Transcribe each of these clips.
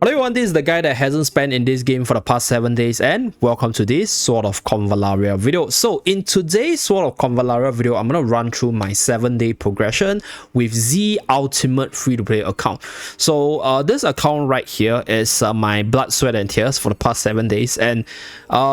Hello everyone, this is the guy that hasn't spent in this game for the past 7 days, and welcome to this Sword of Convallaria video. So in today's Sword of Convallaria video, I'm going to run through my 7-day progression with Zeee Ultimate free-to-play account. So this account right here is my blood, sweat and tears for the past 7 days, and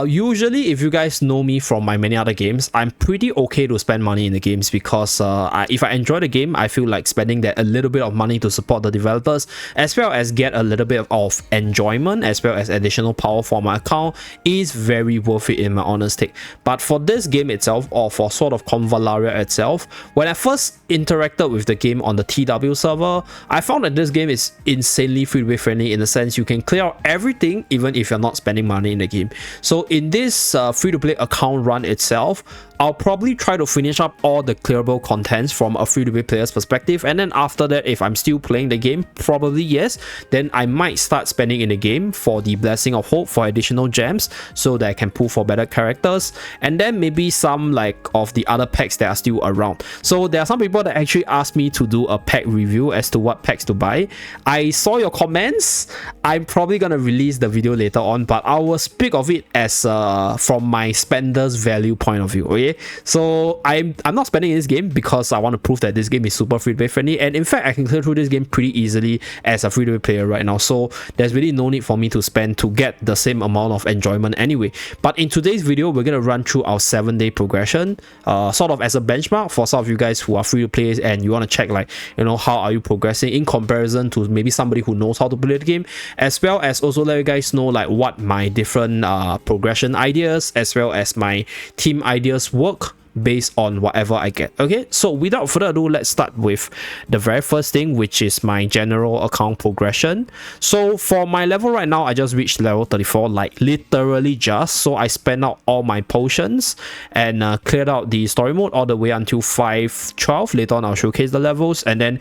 usually if you guys know me from my many other games, I'm pretty okay to spend money in the games because if I enjoy the game, I feel like spending that a little bit of money to support the developers as well as get a little bit of enjoyment as well as additional power for my account is very worth it in my honest take. But for this game itself, or for Sword of Convallaria itself, when I first interacted with the game on the TW server, I found that this game is insanely free-to-play friendly in the sense you can clear out everything even if you're not spending money in the game. So in this free-to-play account run itself, I'll probably try to finish up all the clearable contents from a free-to-play player's perspective, and then after that, if I'm still playing the game, probably yes, then I might start spending in the game for the Blessing of Hope for additional gems so that I can pull for better characters, and then maybe some like of the other packs that are still around. So there are some people that actually asked me to do a pack review as to what packs to buy. I saw your comments. I'm probably gonna release the video later on, but I will speak of it as from my spender's value point of view. Okay, so I'm not spending in this game because I want to prove that this game is super free-to-play friendly, and in fact I can clear through this game pretty easily as a free-to-play player right now, so there's really no need for me to spend to get the same amount of enjoyment anyway. But in today's video, we're going to run through our 7-day progression, sort of as a benchmark for some of you guys who are free-to-play and you want to check, like, you know, how are you progressing in comparison to maybe somebody who knows how to play the game, as well as also let you guys know like what my different progression ideas as well as my team ideas work based on whatever I get. Okay, so without further ado, let's start with the very first thing, which is my general account progression. So for my level right now, I just reached level 34, like literally just. So I spent out all my potions and cleared out the story mode all the way until 512. Later on I'll showcase the levels, and then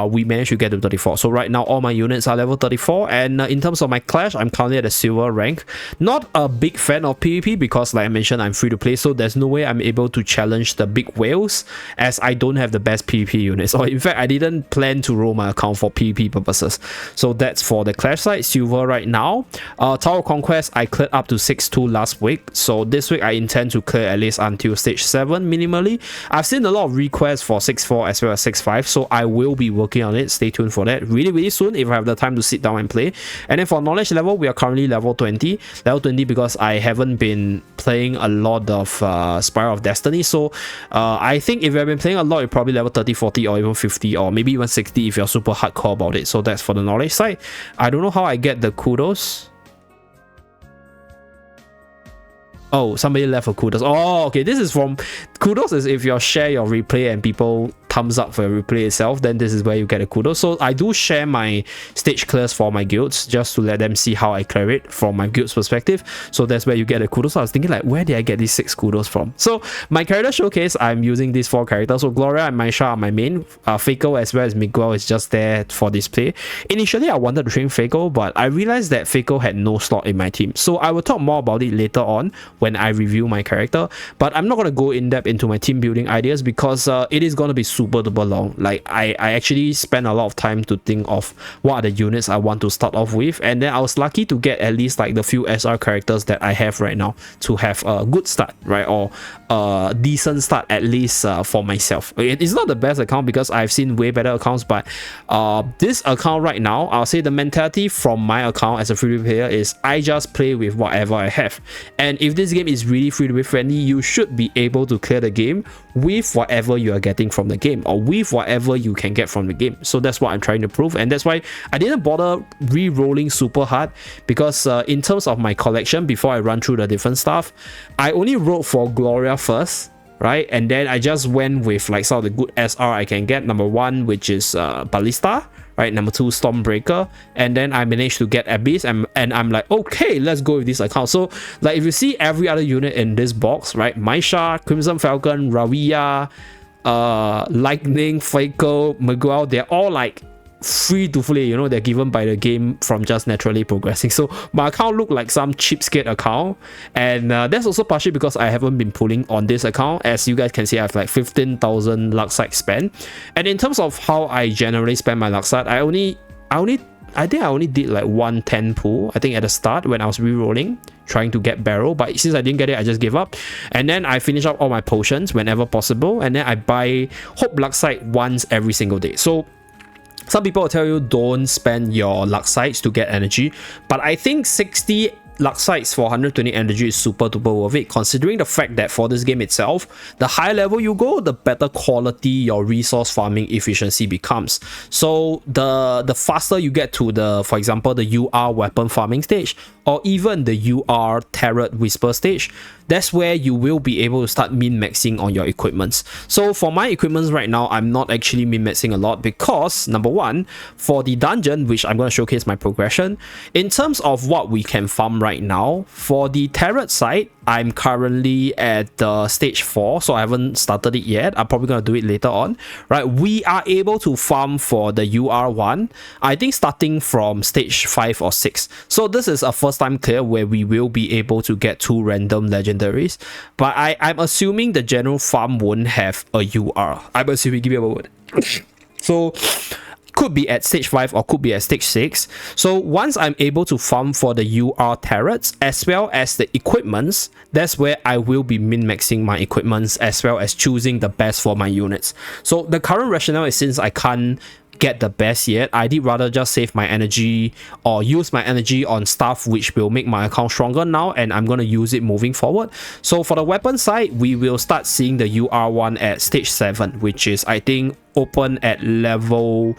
we managed to get to 34. So right now all my units are level 34, and in terms of my clash, I'm currently at a silver rank. Not a big fan of PvP because, like I mentioned, I'm free to play, so there's no way I'm able to challenge the big whales as I don't have the best PvP units, or in fact I didn't plan to roll my account for PvP purposes. So that's for the clash side, silver right now. Tower Conquest, I cleared up to 6-2 last week, so this week I intend to clear at least until stage 7 minimally. I've seen a lot of requests for 6-4 as well as 6-5, so I will be working on it. Stay tuned for that really soon if I have the time to sit down and play. And then for knowledge level, we are currently level 20 because I haven't been playing a lot of Spiral of Destiny. So I think if you've been playing a lot, you're probably level 30, 40 or even 50 or maybe even 60 if you're super hardcore about it. So that's for the knowledge side. I don't know how I get the kudos. Oh, somebody left a kudos. Oh, okay, this is from kudos is if you share your replay and people thumbs up for your replay itself, then this is where you get a kudos. So I do share my stage clears for my guilds just to let them see how I clear it from my guild's perspective. So that's where you get a kudos. So I was thinking like, where did I get these 6 kudos from? So my character showcase, I'm using these 4 characters. So Gloria and Maisha are my main. Faco as well as Miguel is just there for display. Initially I wanted to train Faco, but I realized that Faco had no slot in my team. So I will talk more about it later on when I review my character, but I'm not going to go in depth into my team building ideas because it is going to be super duper long. Like I actually spent a lot of time to think of what are the units I want to start off with, and then I was lucky to get at least like the few SR characters that I have right now to have a good start, right, or a decent start at least for myself. It's not the best account because I've seen way better accounts, but this account right now, I'll say the mentality from my account as a free player is I just play with whatever I have, and if this game is really free-to-play friendly, you should be able to clear the game with whatever you are getting from the game or with whatever you can get from the game. So that's what I'm trying to prove, and that's why I didn't bother re-rolling super hard because in terms of my collection, before I run through the different stuff, I only rolled for Gloria first, right, and then I just went with like some of the good SR I can get. Number 1, which is Ballista, right, number 2 Stormbreaker, and then I managed to get Abyss, and I'm like, okay, let's go with this account. So like if you see every other unit in this box, right, Maisha, Crimson Falcon, Ravia, Lightning, Faco, Miguel, they're all like free to play, you know, they're given by the game from just naturally progressing. So my account looked like some cheapskate account, and that's also partially because I haven't been pulling on this account. As you guys can see, I have like 15,000 Luxite spent, and in terms of how I generally spend my Luxite, I only I think I only did like 110 pull, I think at the start when I was re-rolling, trying to get barrel, but since I didn't get it, I just gave up. And then I finish up all my potions whenever possible, and then I buy Hope Luck Sight once every single day. So some people will tell you don't spend your luck sites to get energy, but I think 60 luck sites for 120 energy is super duper worth it, considering the fact that for this game itself, the higher level you go, the better quality your resource farming efficiency becomes. So the faster you get to the, for example, the UR weapon farming stage, or even the UR Tarot Whisper stage, that's where you will be able to start min-maxing on your equipments. So for my equipments right now, I'm not actually min-maxing a lot because, number one, for the dungeon, which I'm going to showcase my progression, in terms of what we can farm right now, for the Tarot side, I'm currently at the stage 4, so I haven't started it yet. I'm probably going to do it later on, right? We are able to farm for the UR1, I think starting from stage 5 or 6. So this is a first time clear where we will be able to get 2 random legendaries, but I'm assuming the general farm won't have a UR. I'm assuming, give me a moment. So could be at stage 5 or could be at stage 6. So once I'm able to farm for the UR tarots as well as the equipments, that's where I will be min-maxing my equipments as well as choosing the best for my units. So the current rationale is, since I can't get the best yet, I did rather just save my energy or use my energy on stuff which will make my account stronger now, and I'm going to use it moving forward. So for the weapon side, we will start seeing the UR1 at stage 7, which is I think open at level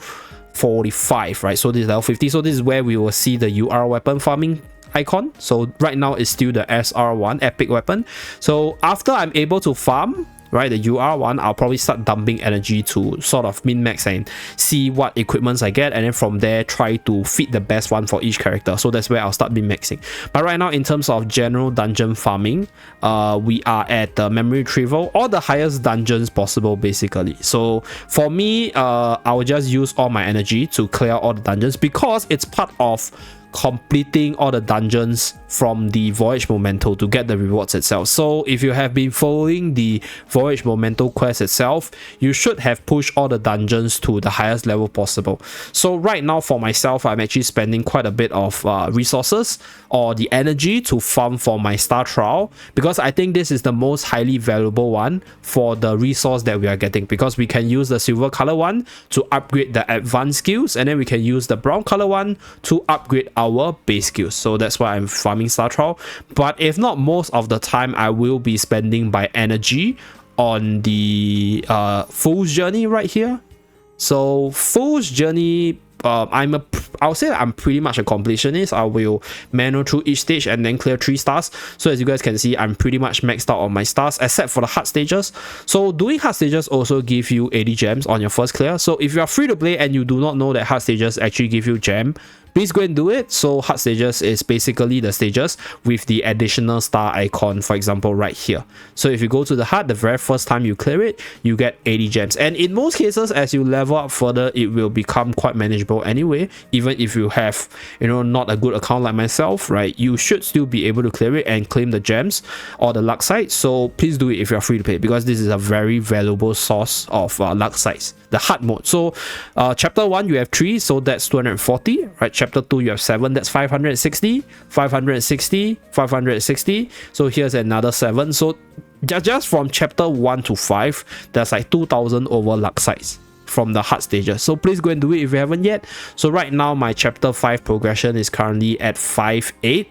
45, right? So this is level 50, so this is where we will see the UR weapon farming icon. So right now it's still the SR1 epic weapon. So after I'm able to farm, right, the UR1, I'll probably start dumping energy to sort of min-max and see what equipments I get, and then from there try to fit the best one for each character. So that's where I'll start min-maxing. But right now, in terms of general dungeon farming, we are at the memory retrieval or the highest dungeons possible, basically. So for me, I will just use all my energy to clear all the dungeons because it's part of completing all the dungeons from the Voyage Memento to get the rewards itself. So if you have been following the Voyage Memento quest itself, you should have pushed all the dungeons to the highest level possible. So right now for myself, I'm actually spending quite a bit of resources or the energy to farm for my Star Trial, because I think this is the most highly valuable one for the resource that we are getting, because we can use the silver color one to upgrade the advanced skills, and then we can use the brown color one to upgrade our base skills. So that's why I'm farming Star Trial. But if not, most of the time I will be spending by energy on the Fool's Journey right here. So Fool's Journey, I'll say I'm pretty much a completionist. I will manual through each stage and then clear 3 stars. So as you guys can see, I'm pretty much maxed out on my stars except for the hard stages. So doing hard stages also give you 80 gems on your first clear. So if you are free to play and you do not know that hard stages actually give you gem, please go and do it. So hard stages is basically the stages with the additional star icon, for example right here. So if you go to the hard, the very first time you clear it, you get 80 gems, and in most cases as you level up further, it will become quite manageable anyway. Even if you have, you know, not a good account like myself, right, you should still be able to clear it and claim the gems or the luck sites. So please do it if you're free to play, because this is a very valuable source of luck sites, the hard mode. So chapter 1 you have 3, so that's 240, right? Chapter 2 you have 7, that's 560, 560, 560. So here's another 7. So just from chapter 1 to 5, there's like 2000 over luck sites from the hard stages. So please go and do it if you haven't yet. So right now my chapter 5 progression is currently at 5.8.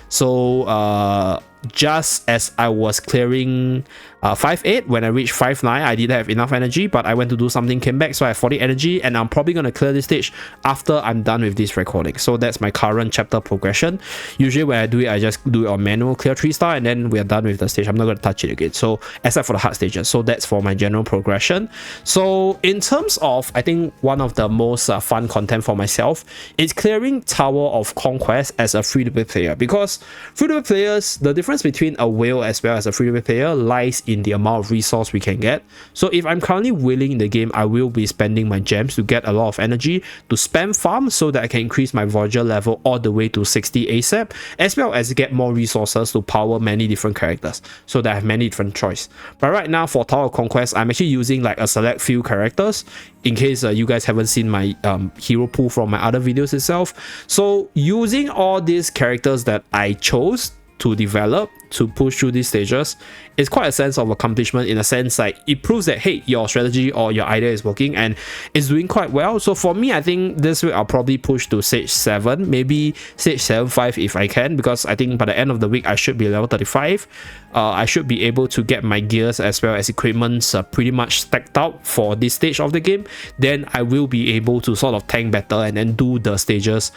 So just as I was clearing 5.8, when I reached 5.9, I didn't have enough energy, but I went to do something, came back, so I have 40 energy, and I'm probably going to clear this stage after I'm done with this recording. So that's my current chapter progression. Usually when I do it, I just do it on manual, clear 3 star, and then we are done with the stage. I'm not going to touch it again, so except for the hard stages. So that's for my general progression. So in terms of, I think one of the most fun content for myself is clearing Tower of Conquest as a free-to-play player, because free-to-play players, the difference difference between a whale as well as a free-to-play player lies in the amount of resource we can get. So if I'm currently whaling in the game, I will be spending my gems to get a lot of energy to spam farm so that I can increase my Voyager level all the way to 60 ASAP, as well as get more resources to power many different characters, so that I have many different choice. But right now for Tower of Conquest, I'm actually using like a select few characters in case you guys haven't seen my hero pool from my other videos itself. So using all these characters that I chose to develop to push through these stages is quite a sense of accomplishment, in a sense like it proves that hey, your strategy or your idea is working and it's doing quite well. So for me, I think this week I'll probably push to stage 7, maybe stage 7-5 if I can, because I think by the end of the week I should be level 35. I should be able to get my gears as well as equipments pretty much stacked out for this stage of the game. Then I will be able to sort of tank better and then do the stages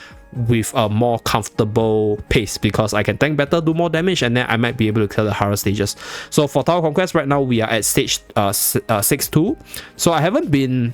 with a more comfortable pace, because I can tank better, do more damage, and then I might be able to clear the harder stages. So for Tower Conquest right now, we are at stage 6-2. So I haven't been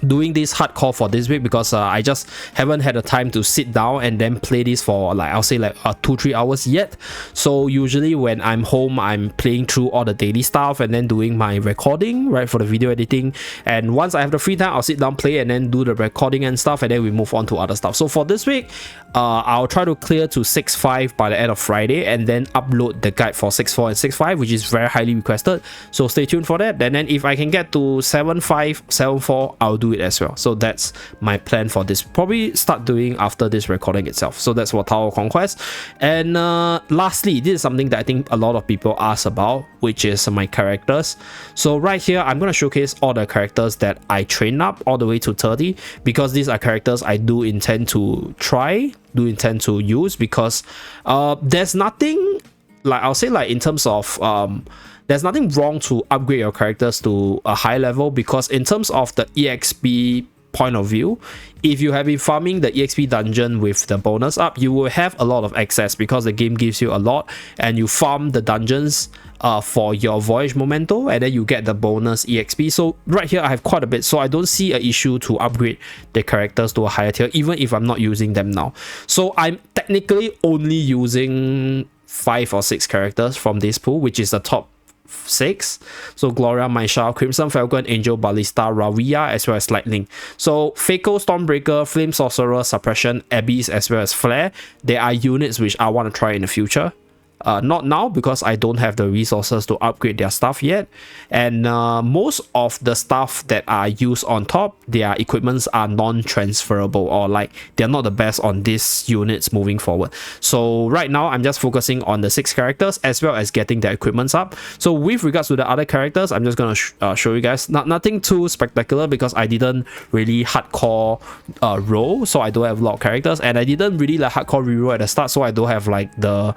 doing this hardcore for this week because I just haven't had the time to sit down and then play this for like, I'll say like 2-3 hours yet. So usually when I'm home, I'm playing through all the daily stuff and then doing my recording, right, for the video editing. And once I have the free time, I'll sit down, play, and then do the recording and stuff, and then we move on to other stuff. So for this week, I'll try to clear to 6-5 by the end of Friday and then upload the guide for 6-4 and 6-5, which is very highly requested. So stay tuned for that. And then if I can get to 7-5, 7-4, I'll do it as well. So that's my plan for this. Probably start doing after this recording itself. So that's for Tower Conquest. And lastly, this is something that I think a lot of people ask about, which is my characters. So right here, I'm going to showcase all the characters that I train up all the way to 30, because these are characters I do intend to try, do intend to use, because there's nothing, like I'll say, like in terms of there's nothing wrong to upgrade your characters to a high level, because in terms of the EXP point of view, if you have been farming the EXP dungeon with the bonus up, you will have a lot of access because the game gives you a lot, and you farm the dungeons for your voyage memento, and then you get the bonus EXP. So right here I have quite a bit, so I don't see an issue to upgrade the characters to a higher tier, even if I'm not using them now. So I'm technically only using 5 or 6 characters from this pool, which is the top 6. So Gloria, Maisha, Crimson Falcon, Angel, Ballista, Ravia, as well as Lightning. So Faco, Stormbreaker, Flame Sorcerer, Suppression, Abyss, as well as Flare, they are units which I want to try in the future. Not now, because I don't have the resources to upgrade their stuff yet, and most of the stuff that are used on top, their equipments are non-transferable, or like they're not the best on these units moving forward. So right now I'm just focusing on the 6 characters as well as getting their equipments up. So with regards to the other characters, I'm just gonna show you guys nothing too spectacular, because I didn't really hardcore roll, so I don't have a lot of characters, and I didn't really like hardcore reroll at the start, so I don't have like the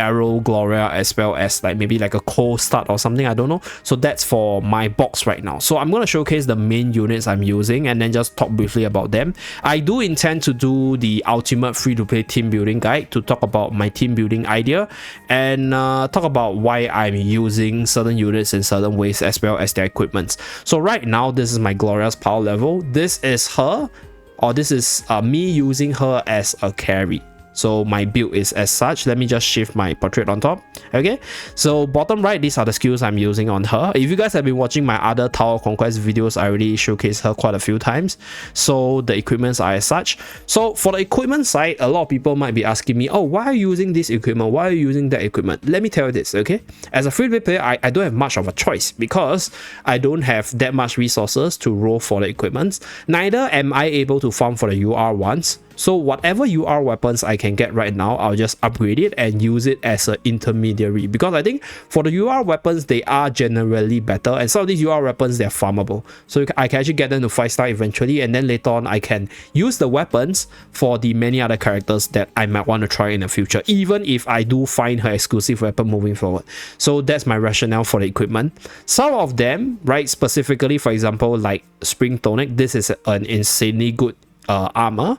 Barrel, Gloria, as well as like maybe like a cold start or something, I don't know. So that's for my box right now. So I'm going to showcase the main units I'm using and then just talk briefly about them. I do intend to do the ultimate free-to-play team building guide to talk about my team building idea and talk about why I'm using certain units in certain ways as well as their equipments. So right now, this is my Gloria's power level. This is her, or this is me using her as a carry. So my build is as such. Let me just shift my portrait on top. Okay, so bottom right, these are the skills I'm using on her. If you guys have been watching my other Tower Conquest videos, I already showcased her quite a few times. So the equipments are as such. So for the equipment side, a lot of people might be asking me, oh, why are you using this equipment? Why are you using that equipment? Let me tell you this, okay? As a free-to-play player, I don't have much of a choice, because I don't have that much resources to roll for the equipments. Neither am I able to farm for the UR ones. So whatever UR weapons I can get right now, I'll just upgrade it and use it as an intermediary, because I think for the UR weapons, they are generally better, and some of these UR weapons, they're farmable. So I can actually get them to 5-star eventually, and then later on I can use the weapons for the many other characters that I might want to try in the future, even if I do find her exclusive weapon moving forward. So that's my rationale for the equipment. Some of them, right, specifically, for example, like Spring Tonic, this is an insanely good armor.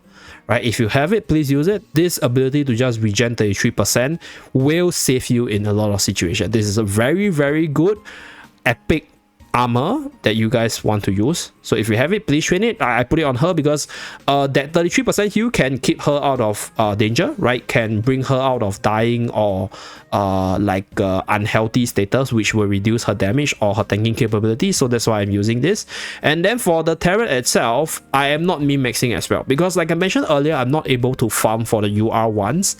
Right, if you have it, please use it. This ability to just regen 33% will save you in a lot of situations. This is a very, very good epic armor that you guys want to use. So if you have it, please train it. I put it on her because that 33% heal can keep her out of danger, right? Can bring her out of dying or unhealthy status, which will reduce her damage or her tanking capability. So that's why I'm using this. And then for the turret itself, I am not min-maxing as well because, like I mentioned earlier, I'm not able to farm for the UR ones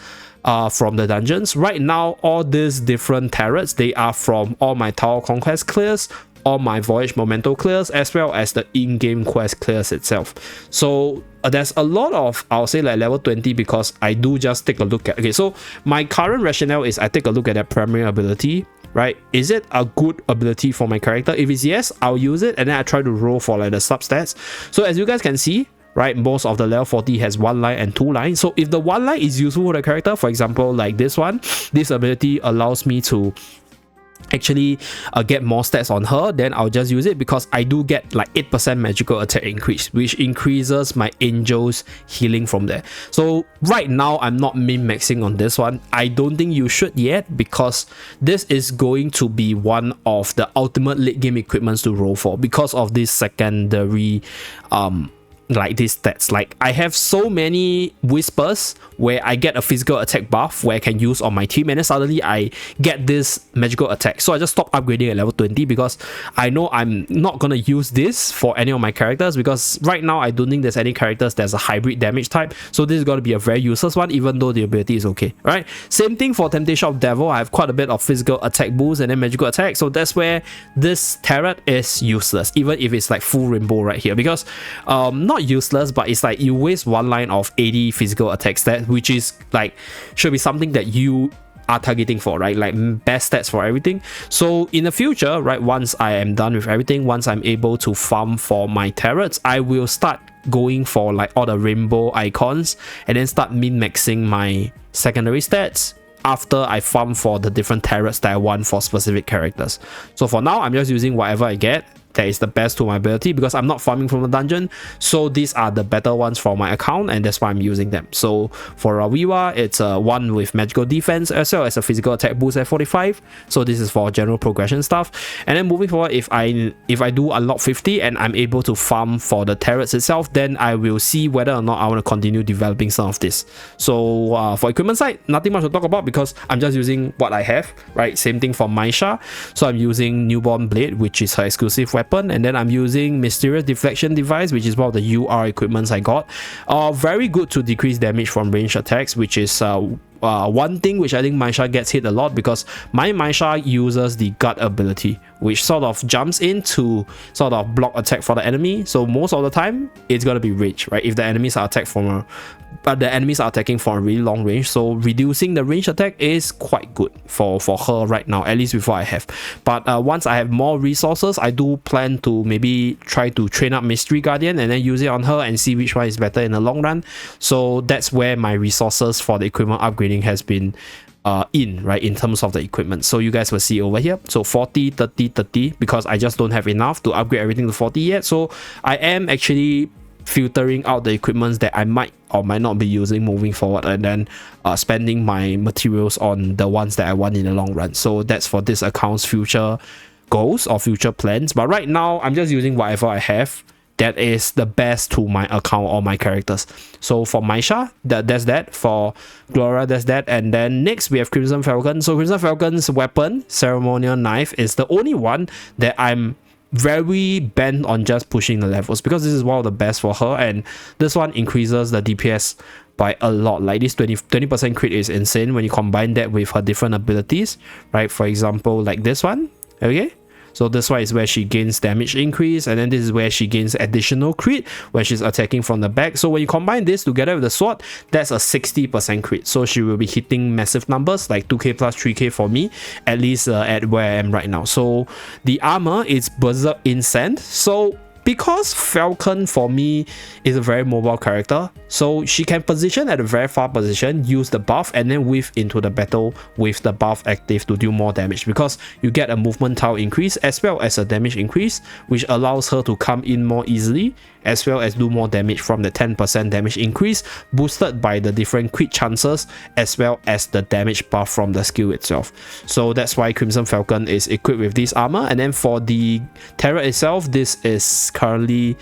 from the dungeons. Right now, all these different turrets, they are from all my Tower Conquest clears, all my Voyage Memento clears, as well as the in-game quest clears itself. So there's a lot of, I'll say, like level 20, because I do just take a look at, okay, so my current rationale is I take a look at that primary ability, right? Is it a good ability for my character? If it's yes, I'll use it, and then I try to roll for like the substats. So as you guys can see, right, most of the level 40 has 1 line and 2 lines. So if the 1 line is useful for the character, for example, like this one, this ability allows me to actually get more stats on her, then I'll just use it, because I do get like 8% magical attack increase, which increases my angels healing from there. So right now I'm not min-maxing on this one. I don't think you should yet, because this is going to be one of the ultimate late game equipments to roll for, because of this secondary like these stats. Like I have so many whispers where I get a physical attack buff where I can use on my team, and then suddenly I get this magical attack. So I just stop upgrading at level 20, because I know I'm not gonna use this for any of my characters, because right now I don't think there's any characters that's a hybrid damage type. So this is gonna be a very useless one, even though the ability is okay. Right, same thing for Temptation of Devil. I have quite a bit of physical attack boost and then magical attack, so that's where this turret is useless, even if it's like full rainbow right here, because not useless, but it's like you waste 1 line of 80 physical attack stats, which is like should be something that you are targeting for, right? Like best stats for everything. So in the future, right, once I am done with everything, once I'm able to farm for my turrets, I will start going for like all the rainbow icons, and then start min-maxing my secondary stats after I farm for the different turrets that I want for specific characters. So for now, I'm just using whatever I get that is the best to my ability, because I'm not farming from the dungeon. So these are the better ones for my account, and that's why I'm using them. So for Rawiwa, it's one with magical defense as well as a physical attack boost at 45. So this is for general progression stuff. And then moving forward, if I do unlock 50 and I'm able to farm for the turrets itself, then I will see whether or not I want to continue developing some of this. So for equipment side, nothing much to talk about, because I'm just using what I have, right? Same thing for Maisha. So I'm using Newborn Blade, which is her exclusive weapon, and then I'm using Mysterious Deflection Device, which is one of the UR equipments I got. Very good to decrease damage from ranged attacks, which is one thing which I think Maisha gets hit a lot, because my Maisha uses the gut ability, which sort of jumps in to sort of block attack for the enemy. So most of the time it's gonna be rage, right? If the enemies are attacked from the enemies are attacking from a really long range, so reducing the range attack is quite good for her right now, at least with what I have. But once I have more resources, I do plan to maybe try to train up Mystery Guardian and then use it on her and see which one is better in the long run. So that's where my resources for the equipment upgrading has been in terms of the equipment. So you guys will see over here, so 40, 30, 30, because I just don't have enough to upgrade everything to 40 yet. So I am actually filtering out the equipments that I might or might not be using moving forward, and then spending my materials on the ones that I want in the long run. So that's for this account's future goals or future plans. But right now I'm just using whatever I have that is the best to my account or my characters. So for Maisha, that's that. For Gloria, that's that. And then next we have Crimson Falcon. So Crimson Falcon's weapon, Ceremonial Knife, is the only one that I'm very bent on just pushing the levels, because this is one of the best for her, and this one increases the DPS by a lot. Like this 20% crit is insane when you combine that with her different abilities, right? For example, like this one, okay? So this one is where she gains damage increase, and then this is where she gains additional crit when she's attacking from the back. So when you combine this together with the sword, that's a 60% crit. So she will be hitting massive numbers, like 2k plus 3k for me, at least at where I am right now. So the armor is Berserk Incend. So because Falcon for me is a very mobile character, so she can position at a very far position, use the buff, and then whiff into the battle with the buff active to do more damage, because you get a movement tile increase as well as a damage increase, which allows her to come in more easily as well as do more damage from the 10% damage increase, boosted by the different crit chances, as well as the damage buff from the skill itself. So that's why Crimson Falcon is equipped with this armor. And then for the turret itself, this is currently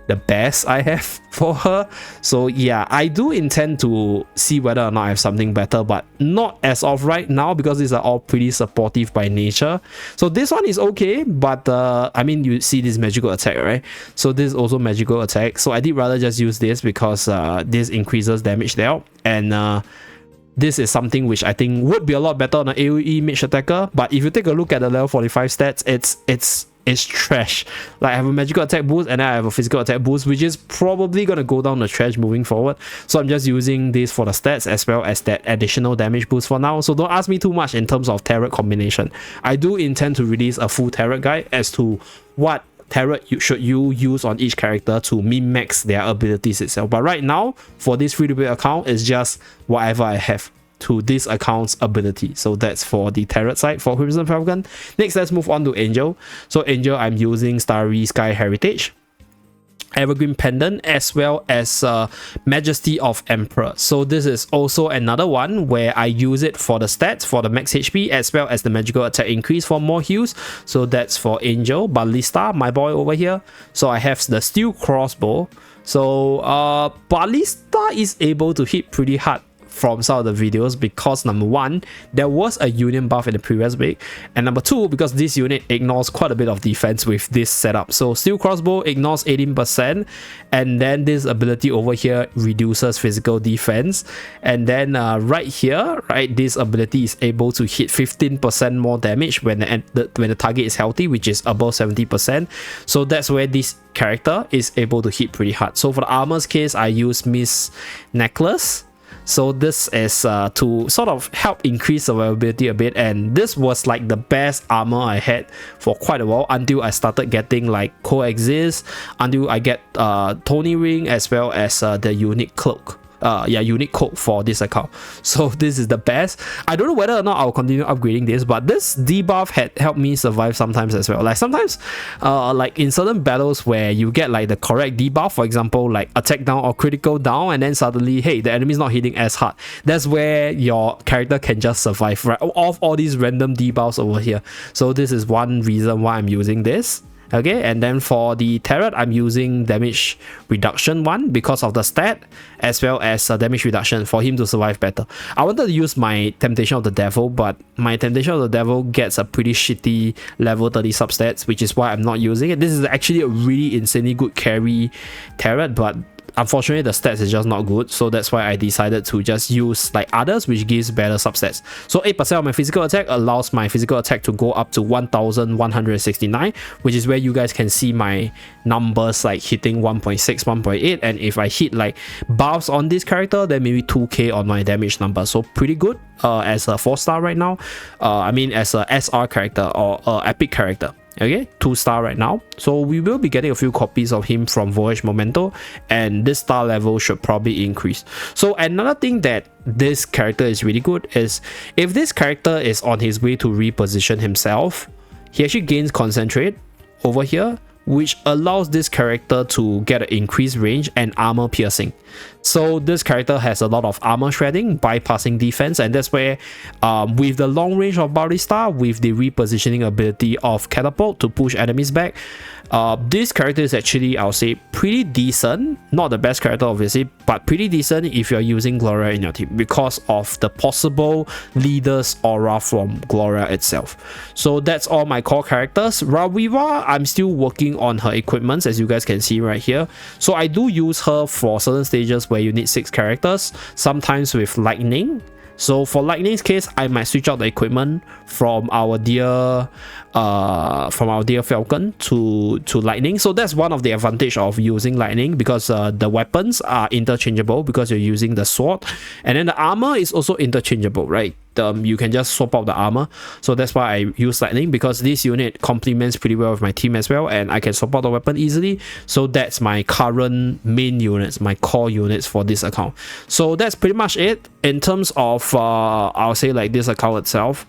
the best I have for her. So yeah, I do intend to see whether or not I have something better, but not as of right now, because these are all pretty supportive by nature. So this one is okay, but I mean, you see this magical attack, right? So this is also magical attack, so I did rather just use this because this increases damage dealt, and this is something which I think would be a lot better on an AoE mage attacker. But if you take a look at the level 45 stats, it's trash. Like, I have a magical attack boost and then I have a physical attack boost, which is probably gonna go down the trash moving forward. So I'm just using this for the stats as well as that additional damage boost for now. So don't ask me too much in terms of turret combination. I do intend to release a full turret guide as to what turret should you use on each character to min-max their abilities itself. But right now, for this free-to-play account, it's just whatever I have to this account's ability. So that's for the turret side for Crimson Falcon. Next, let's move on to Angel. So Angel, I'm using Starry Sky Heritage, Evergreen Pendant, as well as Majesty of Emperor. So this is also another one where I use it for the stats, for the max HP, as well as the magical attack increase for more heals. So that's for Angel. Ballista, my boy over here. So I have the Steel Crossbow. So Ballista is able to hit pretty hard from some of the videos, because number one, there was a union buff in the previous week, and number two, because this unit ignores quite a bit of defense with this setup. So Steel Crossbow ignores 18%, and then this ability over here reduces physical defense, and then right here, right, this ability is able to hit 15% more damage when the target is healthy, which is above 70%. So that's where this character is able to hit pretty hard. So for the armor's case, I use Miss Necklace. So this is to sort of help increase survivability a bit, and this was like the best armor I had for quite a while until I started getting like Coexist, until I get Tony Ring, as well as the unique cloak. Unique code for this account. So this is the best. I don't know whether or not I'll continue upgrading this, but this debuff had helped me survive sometimes as well. Like sometimes like in certain battles where you get like the correct debuff, for example like attack down or critical down, and then suddenly, hey, the enemy's not hitting as hard, that's where your character can just survive, right, off all these random debuffs over here. So this is one reason why I'm using this. Okay, and then for the turret, I'm using damage reduction one because of the stat, as well as damage reduction for him to survive better. I wanted to use my Temptation of the Devil, but my Temptation of the Devil gets a pretty shitty level 30 substats, which is why I'm not using it. This is actually a really insanely good carry turret, but unfortunately the stats is just not good, so that's why I decided to just use like others, which gives better substats. So 8% of my physical attack allows my physical attack to go up to 1169, which is where you guys can see my numbers like hitting 1.6, 1.8, and if I hit like buffs on this character, then maybe 2k on my damage number. So pretty good as a 4-star right now. I mean as a SR character or epic character. Okay, 2-star right now. So we will be getting a few copies of him from Voyage Memento, and this star level should probably increase. So another thing that this character is really good is if this character is on his way to reposition himself, he actually gains Concentrate over here, which allows this character to get an increased range and armor piercing. So this character has a lot of armor shredding, bypassing defense, and that's where with the long range of Ballista, with the repositioning ability of Catapult to push enemies back, this character is actually, I'll say, pretty decent. Not the best character obviously, but pretty decent if you're using Gloria in your team because of the possible leader's aura from Gloria itself. So that's all my core characters. Rawiwa, I'm still working on her equipments, as you guys can see right here. So I do use her for certain stages where you need 6 characters, sometimes with lightning. So for lightning's case, I might switch out the equipment from our dear Falcon to lightning. So that's one of the advantage of using lightning, because the weapons are interchangeable because you're using the sword, and then the armor is also interchangeable, right? You can just swap out the armor. So that's why I use lightning, because this unit complements pretty well with my team as well, and I can swap out the weapon easily. So that's my current main units, my core units for this account. So that's pretty much it in terms of I'll say like this account itself.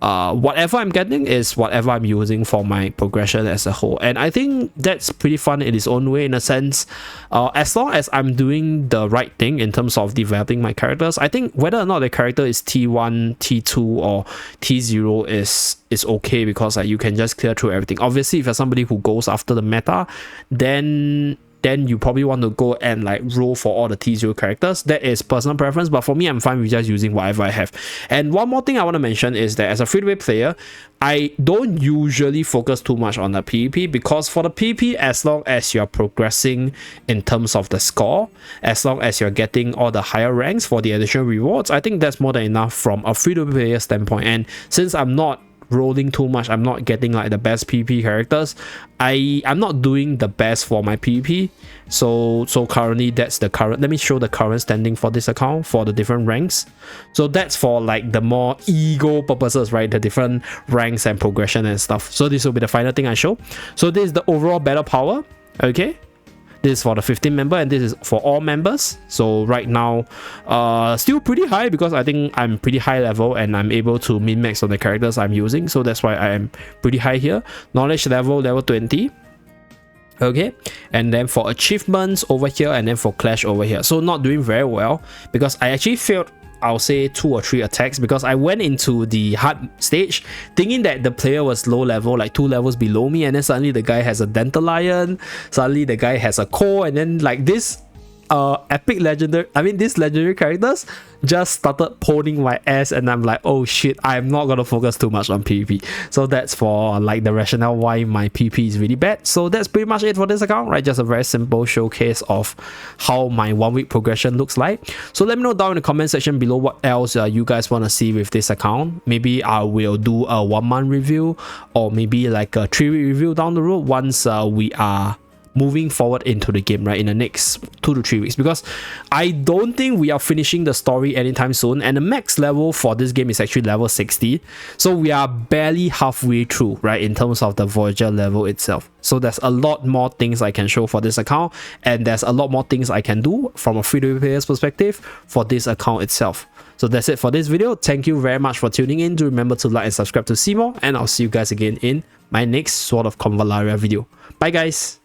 whatever I'm getting is whatever I'm using for my progression as a whole. And I think that's pretty fun in its own way, in a sense. As long as I'm doing the right thing in terms of developing my characters, I think whether or not the character is T1, T2 or T0 is okay, because you can just clear through everything. Obviously, if you're somebody who goes after the meta, then you probably want to go and like roll for all the T0 characters. That is personal preference, but for me, I'm fine with just using whatever I have. And one more thing I want to mention is that as a free-to-play player, I don't usually focus too much on the PvP, because for the PvP, as long as you're progressing in terms of the score, as long as you're getting all the higher ranks for the additional rewards, I think that's more than enough from a free-to-play player standpoint. And since I'm not rolling too much, I'm not getting like the best PvP characters, I'm not doing the best for my PvP. So currently that's the current, let me show the current standing for this account for the different ranks. So that's for like the more ego purposes, right? The different ranks and progression and stuff. So this will be the final thing I show. So this is the overall battle power. Okay, this is for the 15 member, and this is for all members. So right now, still pretty high, because I think I'm pretty high level and I'm able to min-max on the characters I'm using. So that's why I am pretty high here. Knowledge level 20. Okay, and then for achievements over here, and then for clash over here. So not doing very well, because I actually failed, I'll say 2 or 3 attacks, because I went into the hard stage thinking that the player was low level, like 2 levels below me, and then suddenly the guy has a dental lion, suddenly the guy has a core, and then like this epic legendary, these legendary characters just started pulling my ass, and I'm like, oh shit, I'm not gonna focus too much on PvP. So that's for like the rationale why my PvP is really bad. So that's pretty much it for this account, right? Just a very simple showcase of how my 1 week progression looks like. So let me know down in the comment section below what else you guys want to see with this account. Maybe I will do a 1 month review, or maybe like a 3 week review down the road once we are moving forward into the game, right, in the next 2 to 3 weeks, because I don't think we are finishing the story anytime soon, and the max level for this game is actually level 60, so we are barely halfway through, right, in terms of the Voyager level itself. So there's a lot more things I can show for this account, and there's a lot more things I can do from a free-to-play player's perspective for this account itself. So that's it for this video. Thank you very much for tuning in. Do remember to like and subscribe to see more, and I'll see you guys again in my next Sword of Convallaria video. Bye guys.